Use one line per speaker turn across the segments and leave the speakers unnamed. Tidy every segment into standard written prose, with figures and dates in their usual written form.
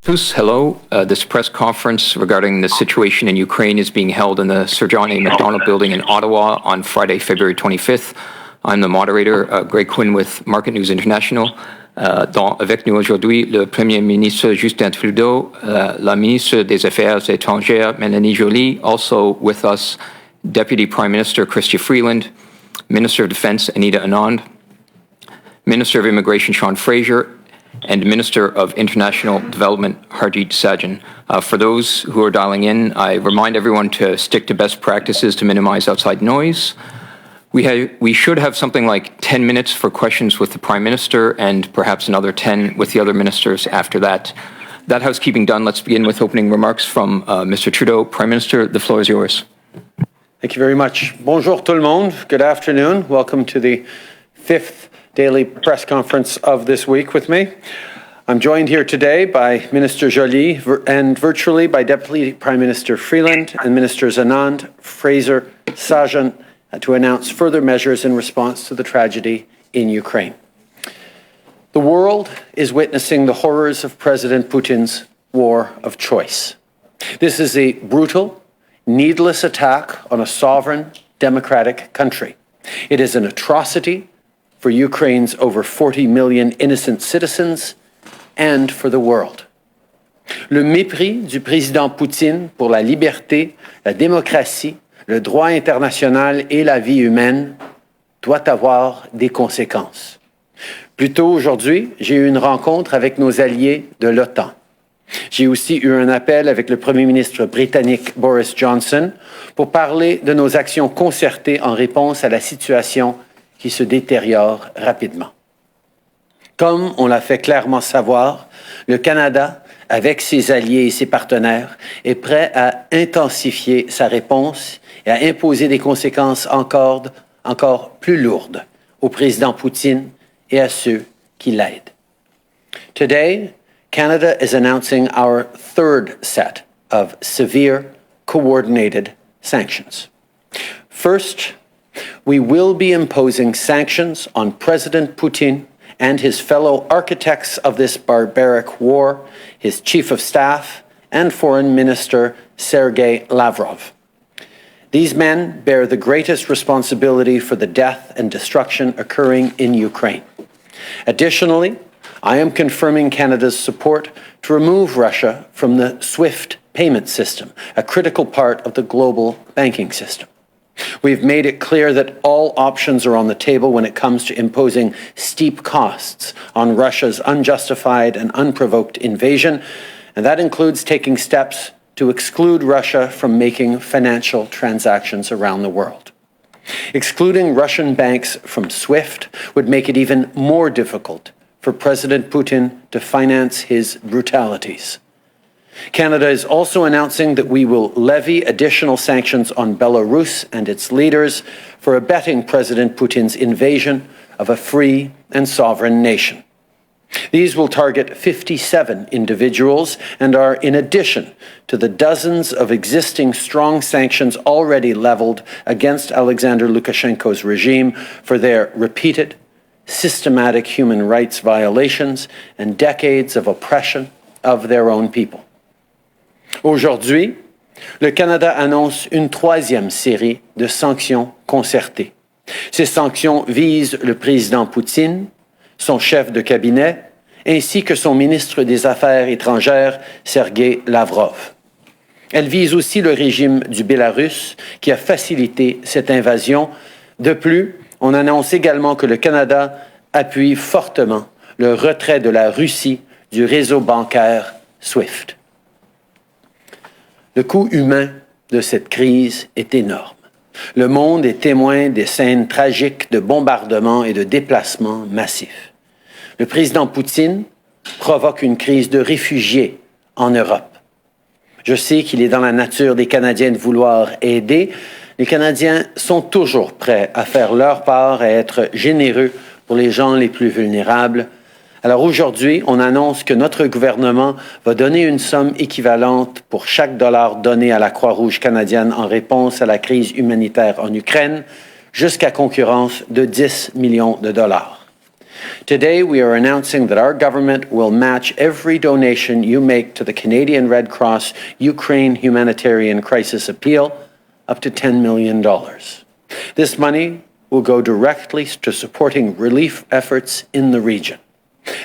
tous, hello. This press conference regarding the situation in Ukraine is being held in the Sir John A. Macdonald Building in Ottawa on Friday, February 25th. I'm the moderator, Greg Quinn with Market News International. Avec nous aujourd'hui le Premier ministre Justin Trudeau, la ministre des Affaires étrangères Mélanie Joly, also with us Deputy Prime Minister Chrystia Freeland, Minister of Defence Anita Anand, Minister of Immigration Sean Fraser, and Minister of International Development Harjit Sajjan. For those who are dialing in, I remind everyone to stick to best practices to minimize outside noise. We should have something like 10 minutes for questions with the Prime Minister and perhaps another 10 with the other ministers after that. That housekeeping done, let's begin with opening remarks from Mr. Trudeau. Prime Minister, the floor is yours.
Thank you very much. Bonjour tout le monde. Good afternoon. Welcome to the 5th daily press conference of this week with me. I'm joined here today by Minister Joly and virtually by Deputy Prime Minister Freeland and Ministers Anand, Fraser, Sajjan to announce further measures in response to the tragedy in Ukraine. The world is witnessing the horrors of President Putin's war of choice. This is a brutal, needless attack on a sovereign, democratic country. It is an atrocity for Ukraine's over 40 million innocent citizens and for the world. Le mépris du président Poutine pour la liberté, la démocratie, le droit international et la vie humaine doit avoir des conséquences. Plus tôt aujourd'hui, j'ai eu une rencontre avec nos alliés de l'OTAN. J'ai aussi eu un appel avec le Premier ministre britannique Boris Johnson pour parler de nos actions concertées en réponse à la situation qui se détériore rapidement. Comme on l'a fait clairement savoir, le Canada, avec ses alliés et ses partenaires, est prêt à intensifier sa réponse et à imposer des conséquences encore plus lourdes au président Poutine et à ceux qui l'aident. Today, Canada is announcing our third set of severe, coordinated sanctions. First, we will be imposing sanctions on President Putin and his fellow architects of this barbaric war, his Chief of Staff and Foreign Minister Sergei Lavrov. These men bear the greatest responsibility for the death and destruction occurring in Ukraine. Additionally, I am confirming Canada's support to remove Russia from the SWIFT payment system, a critical part of the global banking system. We've made it clear that all options are on the table when it comes to imposing steep costs on Russia's unjustified and unprovoked invasion, and that includes taking steps to exclude Russia from making financial transactions around the world. Excluding Russian banks from SWIFT would make it even more difficult for President Putin to finance his brutalities. Canada is also announcing that we will levy additional sanctions on Belarus and its leaders for abetting President Putin's invasion of a free and sovereign nation. These will target 57 individuals and are in addition to the dozens of existing strong sanctions already leveled against Alexander Lukashenko's regime for their repeated, systematic human rights violations and decades of oppression of their own people. Aujourd'hui, le Canada annonce une troisième série de sanctions concertées. Ces sanctions visent le président Poutine, son chef de cabinet, ainsi que son ministre des Affaires étrangères, Sergei Lavrov. Elles visent aussi le régime du Bélarus, qui a facilité cette invasion. De plus, on annonce également que le Canada appuie fortement le retrait de la Russie du réseau bancaire SWIFT. Le coût humain de cette crise est énorme. Le monde est témoin des scènes tragiques de bombardements et de déplacements massifs. Le président Poutine provoque une crise de réfugiés en Europe. Je sais qu'il est dans la nature des Canadiens de vouloir aider. Les Canadiens sont toujours prêts à faire leur part et à être généreux pour les gens les plus vulnérables. Alors aujourd'hui, on annonce que notre gouvernement va donner une somme équivalente pour chaque dollar donné à la Croix-Rouge canadienne en réponse à la crise humanitaire en Ukraine, jusqu'à concurrence de 10 millions de dollars. Today, we are announcing that our government will match every donation you make to the Canadian Red Cross Ukraine Humanitarian Crisis Appeal, up to $10 million. This money will go directly to supporting relief efforts in the region.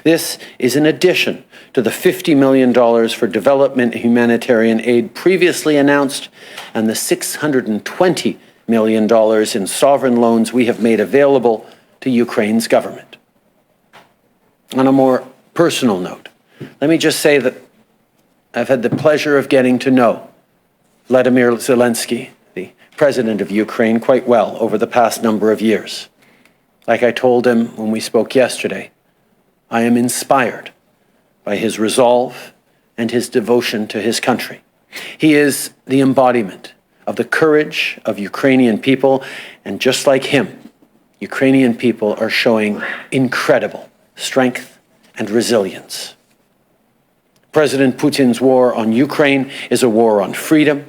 This is in addition to the $50 million for development humanitarian aid previously announced and the $620 million in sovereign loans we have made available to Ukraine's government. On a more personal note, let me just say that I've had the pleasure of getting to know Vladimir Zelensky, the president of Ukraine, quite well over the past number of years. Like I told him when we spoke yesterday, I am inspired by his resolve and his devotion to his country. He is the embodiment of the courage of Ukrainian people, and just like him, Ukrainian people are showing incredible strength and resilience. President Putin's war on Ukraine is a war on freedom,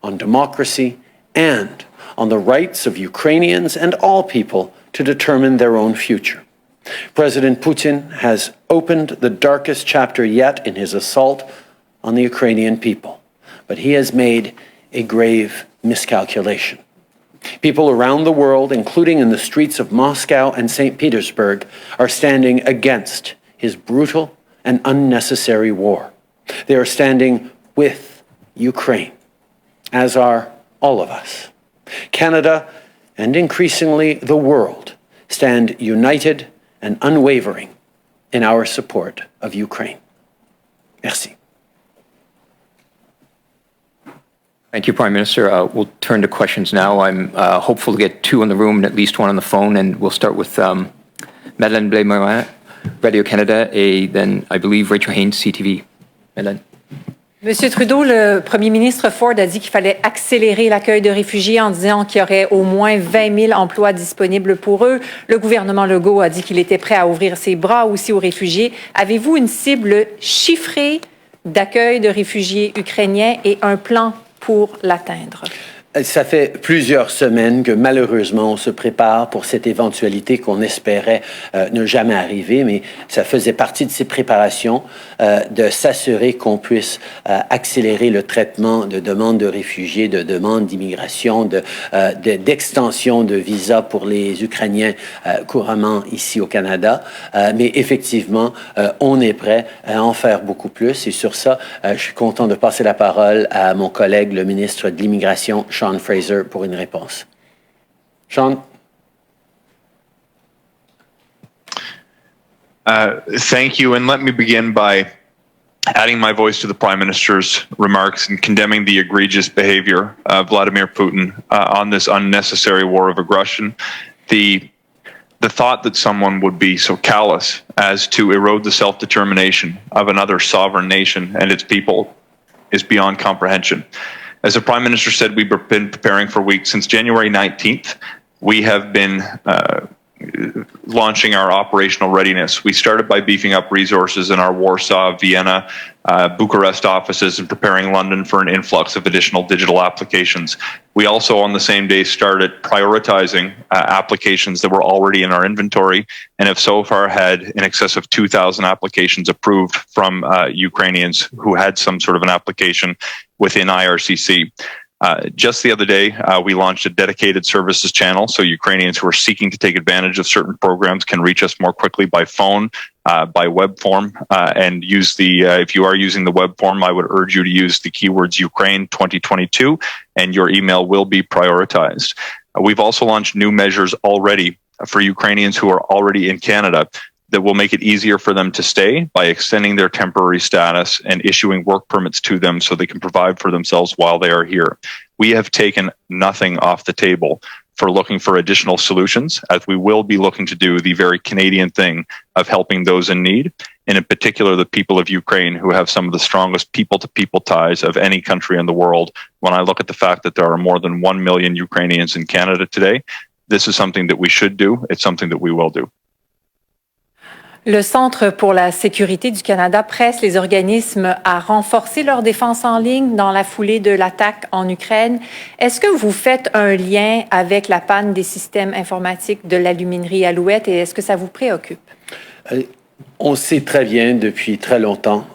on democracy, and on the rights of Ukrainians and all people to determine their own future. President Putin has opened the darkest chapter yet in his assault on the Ukrainian people, but he has made a grave miscalculation. People around the world, including in the streets of Moscow and St. Petersburg, are standing against his brutal and unnecessary war. They are standing with Ukraine, as are all of us. Canada, and increasingly the world, stand united and unwavering in our support of Ukraine. Merci.
Thank you, Prime Minister. We'll turn to questions now. I'm hopeful to get two in the room and at least one on the phone, and we'll start with Madeleine Blais-Morin, Radio-Canada, et then, I believe, Rachel Haynes, CTV. Madeleine.
Monsieur Trudeau, le premier ministre Ford a dit qu'il fallait accélérer l'accueil de réfugiés en disant qu'il y aurait au moins 20 000 emplois disponibles pour eux. Le gouvernement Legault a dit qu'il était prêt à ouvrir ses bras aussi aux réfugiés. Avez-vous une cible chiffrée d'accueil de réfugiés ukrainiens et un plan pour l'atteindre?
Ça fait plusieurs semaines que malheureusement on se prépare pour cette éventualité qu'on espérait ne jamais arriver, mais ça faisait partie de ces préparations de s'assurer qu'on puisse accélérer le traitement de demandes de réfugiés, de demandes d'immigration, d'extension de visas pour les Ukrainiens couramment ici au Canada. Mais effectivement, on est prêt à en faire beaucoup plus et sur ça, je suis content de passer la parole à mon collègue, le ministre de l'Immigration, Sean Fraser, pour une réponse. Sean?
Thank you, and let me begin by adding my voice to the Prime Minister's remarks and condemning the egregious behavior of Vladimir Putin on this unnecessary war of aggression. The thought that someone would be so callous as to erode the self-determination of another sovereign nation and its people is beyond comprehension. As the Prime Minister said, we've been preparing for weeks. Since January 19th, we have been launching our operational readiness. We started by beefing up resources in our Warsaw, Vienna, Bucharest offices and preparing London for an influx of additional digital applications. We also, on the same day, started prioritizing applications that were already in our inventory and have so far had in excess of 2,000 applications approved from Ukrainians who had some sort of an application within IRCC. Just the other day, we launched a dedicated services channel, so Ukrainians who are seeking to take advantage of certain programs can reach us more quickly by phone, by web form, and use the, if you are using the web form, I would urge you to use the keywords Ukraine 2022, and your email will be prioritized. We've also launched new measures already for Ukrainians who are already in Canada that will make it easier for them to stay by extending their temporary status and issuing work permits to them so they can provide for themselves while they are here. We have taken nothing off the table for looking for additional solutions, as we will be looking to do the very Canadian thing of helping those in need, and in particular the people of Ukraine who have some of the strongest people-to-people ties of any country in the world. When I look at the fact that there are more than 1 million Ukrainians in Canada today, this is something that we should do. It's something that we will do.
Le Centre pour la sécurité du Canada presse les organismes à renforcer leur défense en ligne dans la foulée de l'attaque en Ukraine. Est-ce que vous faites un lien avec la panne des systèmes informatiques de l'aluminerie Alouette et est-ce que ça vous préoccupe?
On sait très bien depuis très longtemps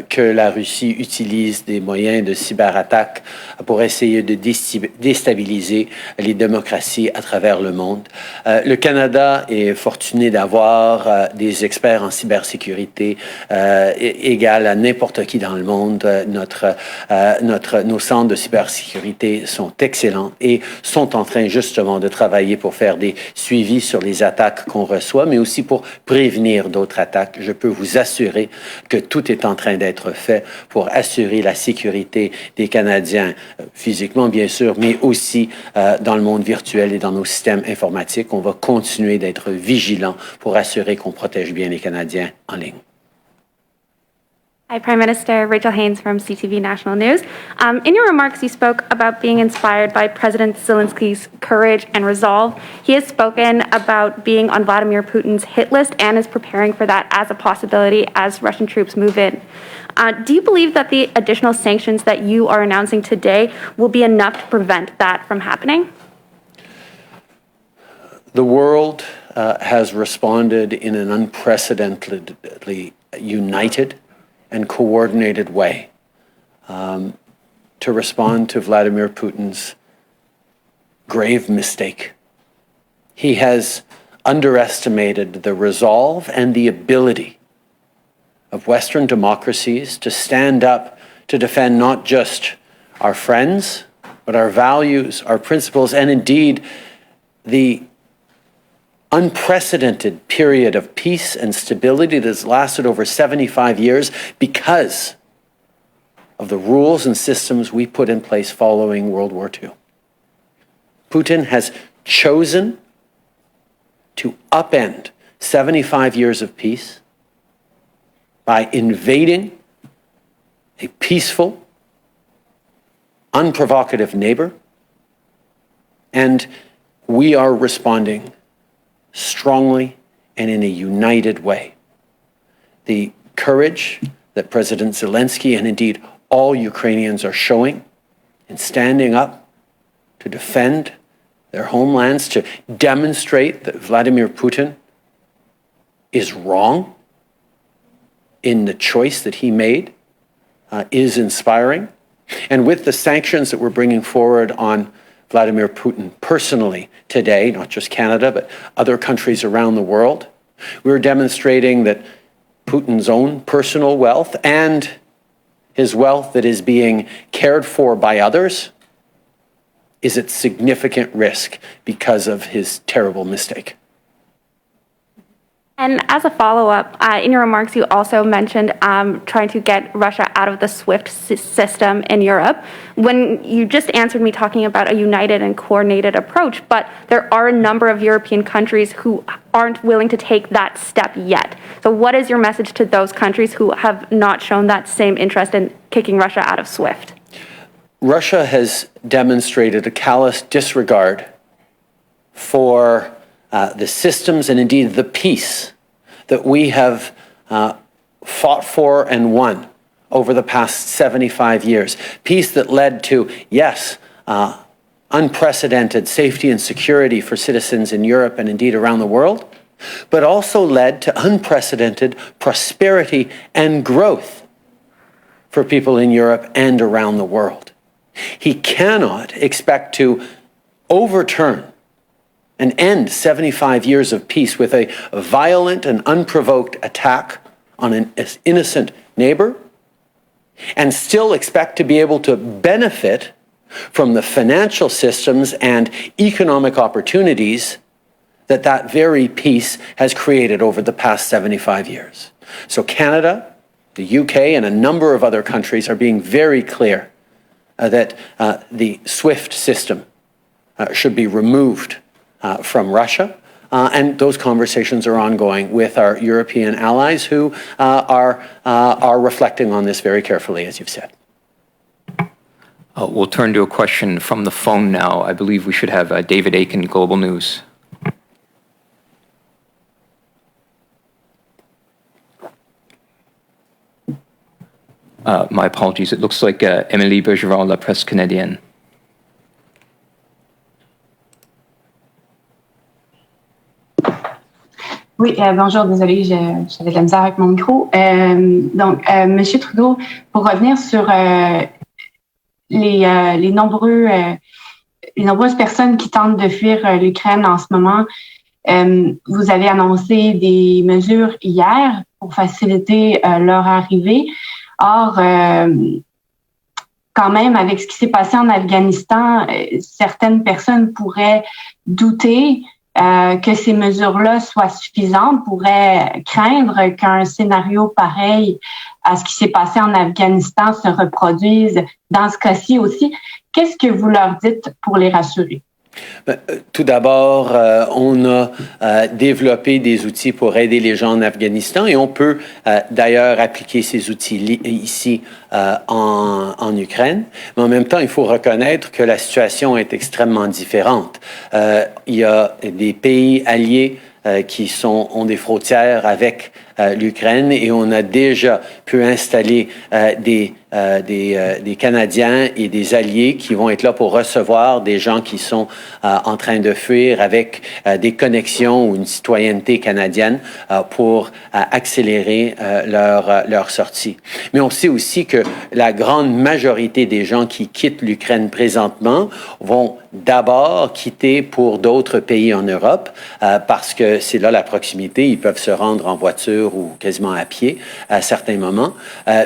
que la Russie utilise des moyens de cyberattaque pour essayer de déstabiliser les démocraties à travers le monde. Le Canada est fortuné d'avoir des experts en cybersécurité égal à n'importe qui dans le monde. Nos centres de cybersécurité sont excellents et sont en train justement de travailler pour faire des suivis sur les attaques qu'on reçoit, mais aussi pour prévenir d'autres attaques. Je peux vous assurer que tout est en train d'être fait pour assurer la sécurité des Canadiens, physiquement bien sûr, mais aussi dans le monde virtuel et dans nos systèmes informatiques. On va continuer d'être vigilants pour assurer qu'on protège bien les Canadiens en ligne.
Hi, Prime Minister. Rachel Haynes from CTV National News. In your remarks, you spoke about being inspired by President Zelensky's courage and resolve. He has spoken about being on Vladimir Putin's hit list and is preparing for that as a possibility as Russian troops move in. Do you believe that the additional sanctions that you are announcing today will be enough to prevent that from happening?
The world has responded in an unprecedentedly united and coordinated way to respond to Vladimir Putin's grave mistake. He has underestimated the resolve and the ability of Western democracies to stand up to defend not just our friends, but our values, our principles, and indeed the unprecedented period of peace and stability that has lasted over 75 years because of the rules and systems we put in place following World War II. Putin has chosen to upend 75 years of peace by invading a peaceful, unprovocative neighbor, and we are responding strongly and in a united way. The courage that President Zelensky and indeed all Ukrainians are showing in standing up to defend their homelands, to demonstrate that Vladimir Putin is wrong in the choice that he made, is inspiring. And with the sanctions that we're bringing forward on Vladimir Putin personally today, not just Canada, but other countries around the world, we're demonstrating that Putin's own personal wealth and his wealth that is being cared for by others is at significant risk because of his terrible mistake.
And as a follow-up, in your remarks, you also mentioned trying to get Russia out of the SWIFT system in Europe. When you just answered me talking about a united and coordinated approach, but there are a number of European countries who aren't willing to take that step yet. So what is your message to those countries who have not shown that same interest in kicking Russia out of SWIFT?
Russia has demonstrated a callous disregard for the systems and indeed the peace that we have fought for and won over the past 75 years. Peace that led to, yes, unprecedented safety and security for citizens in Europe and indeed around the world, but also led to unprecedented prosperity and growth for people in Europe and around the world. He cannot expect to overturn and end 75 years of peace with a violent and unprovoked attack on an innocent neighbor and still expect to be able to benefit from the financial systems and economic opportunities that that very peace has created over the past 75 years. So Canada, the UK, and a number of other countries are being very clear that the SWIFT system should be removed from Russia, and those conversations are ongoing with our European allies who are reflecting on this very carefully, as you've said.
We'll turn to a question from the phone now. I believe we should have David Aiken, Global News. My apologies. It looks like Émilie Bergeron, La Presse Canadienne.
Oui, bonjour, désolée, j'avais de la misère avec mon micro. Monsieur Trudeau, pour revenir sur les nombreuses personnes qui tentent de fuir l'Ukraine en ce moment, vous avez annoncé des mesures hier pour faciliter leur arrivée. Or, quand même, avec ce qui s'est passé en Afghanistan, certaines personnes pourraient douter que ces mesures-là soient suffisantes, pourraient craindre qu'un scénario pareil à ce qui s'est passé en Afghanistan se reproduise dans ce cas-ci aussi. Qu'est-ce que vous leur dites pour les rassurer?
Tout d'abord, on a développé des outils pour aider les gens en Afghanistan et on peut d'ailleurs appliquer ces outils ici en Ukraine. Mais en même temps, il faut reconnaître que la situation est extrêmement différente. Il y a des pays alliés qui ont des frontières avec l'Ukraine et on a déjà pu installer des Canadiens et des alliés qui vont être là pour recevoir des gens qui sont en train de fuir avec des connexions ou une citoyenneté canadienne pour accélérer leur sortie. Mais on sait aussi que la grande majorité des gens qui quittent l'Ukraine présentement vont d'abord quitter pour d'autres pays en Europe parce que c'est là la proximité. Ils peuvent se rendre en voiture ou quasiment à pied à certains moments.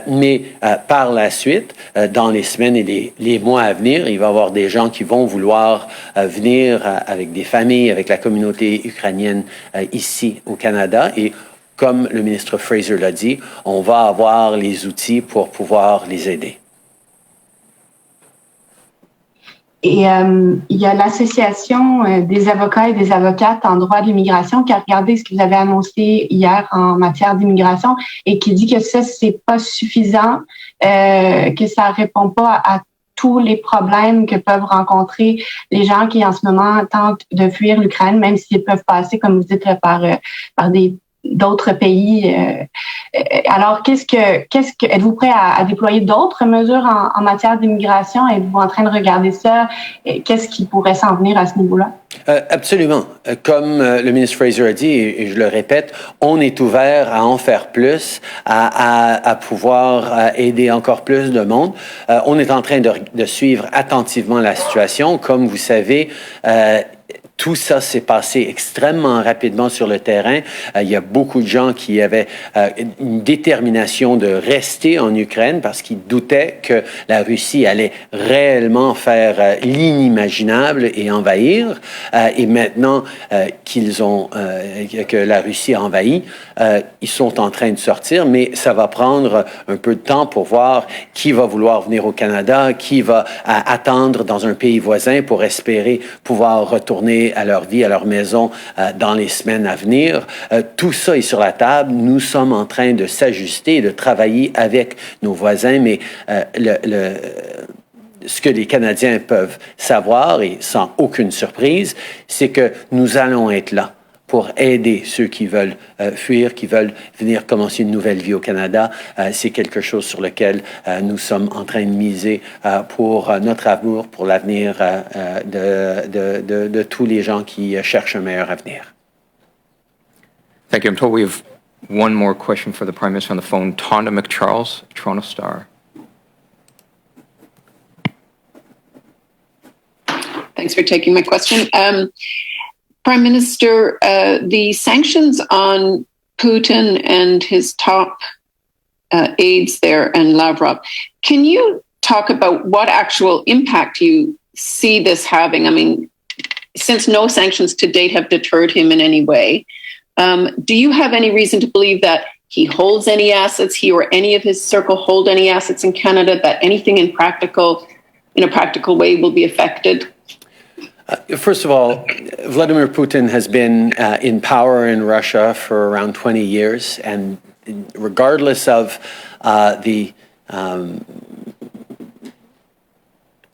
Mais par la suite, dans les semaines et les mois à venir, il va y avoir des gens qui vont vouloir venir avec des familles, avec la communauté ukrainienne ici au Canada. Et comme le ministre Fraser l'a dit, on va avoir les outils pour pouvoir les aider.
Et il y a l'Association des avocats et des avocates en droit de l'immigration qui a regardé ce que vous avez annoncé hier en matière d'immigration et qui dit que ça, c'est pas suffisant, que ça répond pas à tous les problèmes que peuvent rencontrer les gens qui en ce moment tentent de fuir l'Ukraine, même s'ils peuvent passer, comme vous dites, par d'autres pays. Alors, êtes-vous prêt à déployer d'autres mesures en matière d'immigration? Êtes-vous en train de regarder ça? Qu'est-ce qui pourrait s'en venir à ce niveau-là?
Absolument. Comme le ministre Fraser a dit, et je le répète, on est ouvert à en faire plus, à pouvoir aider encore plus de monde. On est en train de suivre attentivement la situation. Comme vous savez, tout ça s'est passé extrêmement rapidement sur le terrain. Il y a beaucoup de gens qui avaient une détermination de rester en Ukraine parce qu'ils doutaient que la Russie allait réellement faire l'inimaginable et envahir. Et maintenant que la Russie a envahi, ils sont en train de sortir, mais ça va prendre un peu de temps pour voir qui va vouloir venir au Canada, qui va attendre dans un pays voisin pour espérer pouvoir retourner à leur vie, à leur maison dans les semaines à venir. Tout ça est sur la table. Nous sommes en train de s'ajuster et de travailler avec nos voisins, mais ce que les Canadiens peuvent savoir, et sans aucune surprise, c'est que nous allons être là pour aider ceux qui veulent fuir, qui veulent venir commencer une nouvelle vie au Canada. C'est quelque chose sur lequel nous sommes en train de miser pour notre amour, pour l'avenir de tous les gens qui cherchent un meilleur avenir.
Thank you. I'm told we have one more question for the Prime Minister on the phone. Tonda McCharles, Toronto Star.
Thanks for taking my question. Prime Minister, the sanctions on Putin and his top aides there and Lavrov, can you talk about what actual impact you see this having? I mean, since no sanctions to date have deterred him in any way, do you have any reason to believe that he holds any assets, he or any of his circle hold any assets in Canada, that anything in a practical way will be affected?
First of all, Vladimir Putin has been in power in Russia for around 20 years, and regardless of the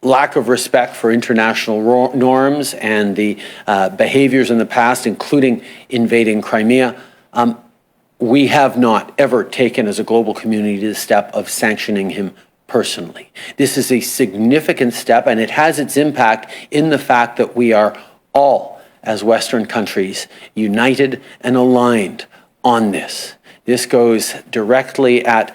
lack of respect for international norms and the behaviors in the past, including invading Crimea, we have not ever taken as a global community the step of sanctioning him personally. This is a significant step, and it has its impact in the fact that we are all, as Western countries, united and aligned on this. This goes directly at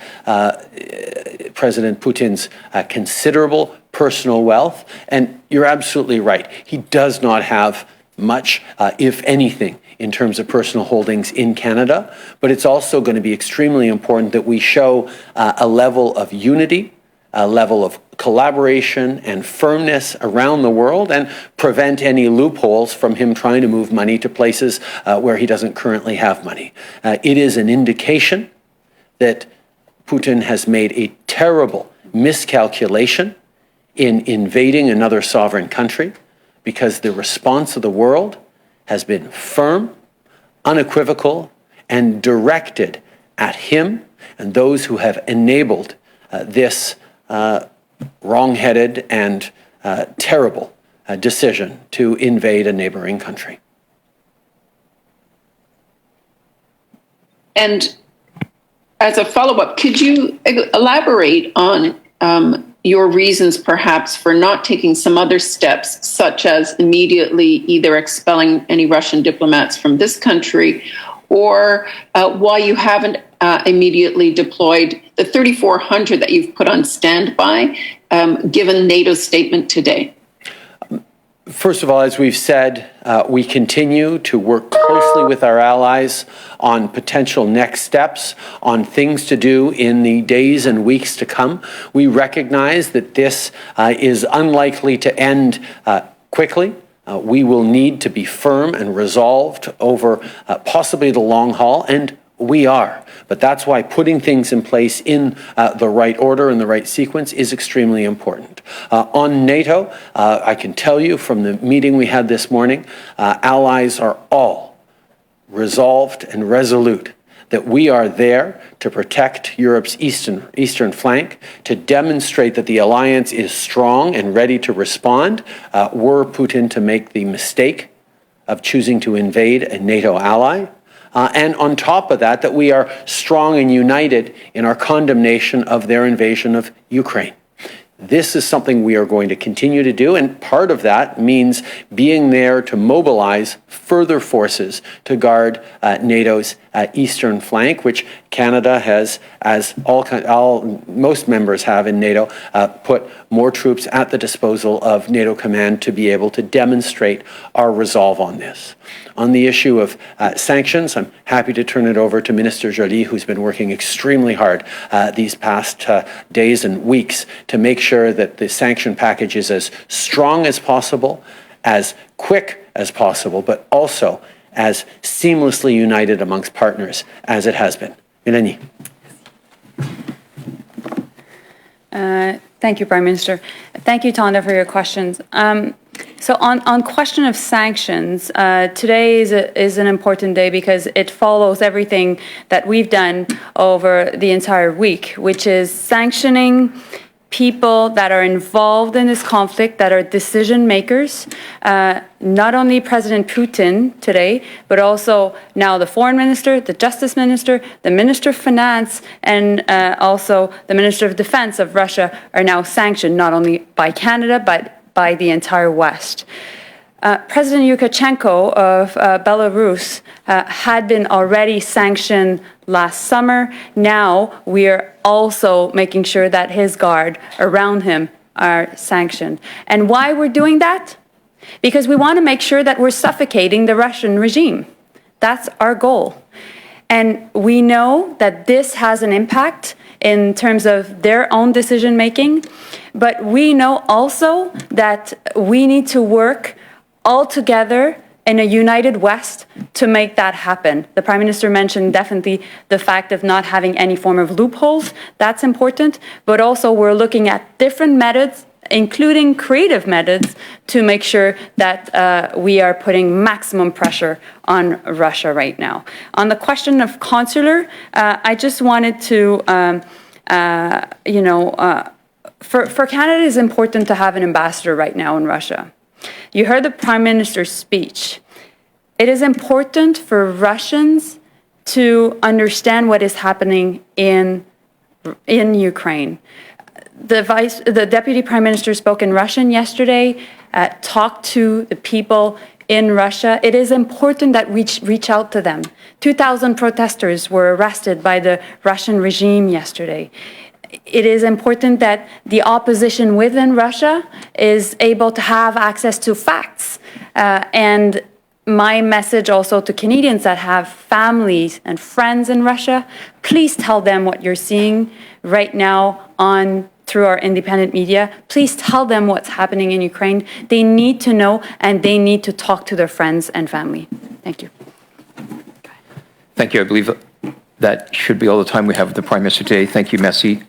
President Putin's considerable personal wealth, and you're absolutely right. He does not have much, if anything, in terms of personal holdings in Canada, but it's also going to be extremely important that we show a level of unity, a level of collaboration and firmness around the world, and prevent any loopholes from him trying to move money to places where he doesn't currently have money. It is an indication that Putin has made a terrible miscalculation in invading another sovereign country, because the response of the world has been firm, unequivocal, and directed at him and those who have enabled this wrong-headed and terrible decision to invade a neighboring country.
And as a follow-up, could you elaborate on your reasons perhaps for not taking some other steps, such as immediately either expelling any Russian diplomats from this country, or why you haven't immediately deployed the 3,400 that you've put on standby, given NATO's statement today?
First of all, as we've said, we continue to work closely with our allies on potential next steps, on things to do in the days and weeks to come. We recognize that this is unlikely to end quickly. We will need to be firm and resolved over possibly the long haul, and we are. But that's why putting things in place in the right order and the right sequence is extremely important. On NATO, I can tell you from the meeting we had this morning, allies are all resolved and resolute that we are there to protect Europe's eastern flank, to demonstrate that the alliance is strong and ready to respond were Putin to make the mistake of choosing to invade a NATO ally. And on top of that, that we are strong and united in our condemnation of their invasion of Ukraine. This is something we are going to continue to do, and part of that means being there to mobilize further forces to guard NATO's eastern flank, which Canada has, as most members have in NATO, put more troops at the disposal of NATO command to be able to demonstrate our resolve on this. On the issue of sanctions, I'm happy to turn it over to Minister Joly, who's been working extremely hard these past days and weeks to make sure that the sanction package is as strong as possible, as quick as possible, but also as seamlessly united amongst partners as it has been. Mélanie.
Thank you, Prime Minister. Thank you, Tonda, for your questions. So on question of sanctions, today is an important day because it follows everything that we've done over the entire week, which is sanctioning people that are involved in this conflict, that are decision makers, not only President Putin today, but also now the Foreign Minister, the Justice Minister, the Minister of Finance, and also the Minister of Defense of Russia are now sanctioned, not only by Canada, but by the entire West. President Lukashenko of Belarus had been already sanctioned last summer. Now we are also making sure that his guard around him are sanctioned. And why we're doing that? Because we want to make sure that we're suffocating the Russian regime. That's our goal. And we know that this has an impact in terms of their own decision making, but we know also that we need to work all together in a united West to make that happen. The Prime Minister mentioned definitely the fact of not having any form of loopholes. That's important, but also we're looking at different methods, including creative methods, to make sure that we are putting maximum pressure on Russia right now. On the question of consular, I just wanted to, for Canada, it's important to have an ambassador right now in Russia. You heard the Prime Minister's speech. It is important for Russians to understand what is happening in Ukraine. The Deputy Prime Minister spoke in Russian yesterday, talked to the people in Russia. It is important that we reach out to them. 2,000 protesters were arrested by the Russian regime yesterday. It is important that the opposition within Russia is able to have access to facts. And my message also to Canadians that have families and friends in Russia, please tell them what you're seeing right now through our independent media. Please tell them what's happening in Ukraine. They need to know, and they need to talk to their friends and family. Thank you.
Thank you. I believe that should be all the time we have with the Prime Minister today. Thank you, Messi.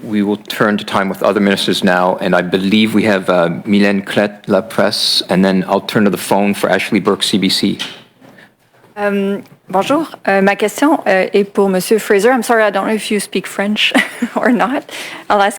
We will turn to time with other ministers now, and I believe we have Mylène Clette, La Presse, and then I'll turn to the phone for Ashley Burke, CBC.
Bonjour. Ma question est pour Monsieur Fraser. I'm sorry, I don't know if you speak French or not. I'll ask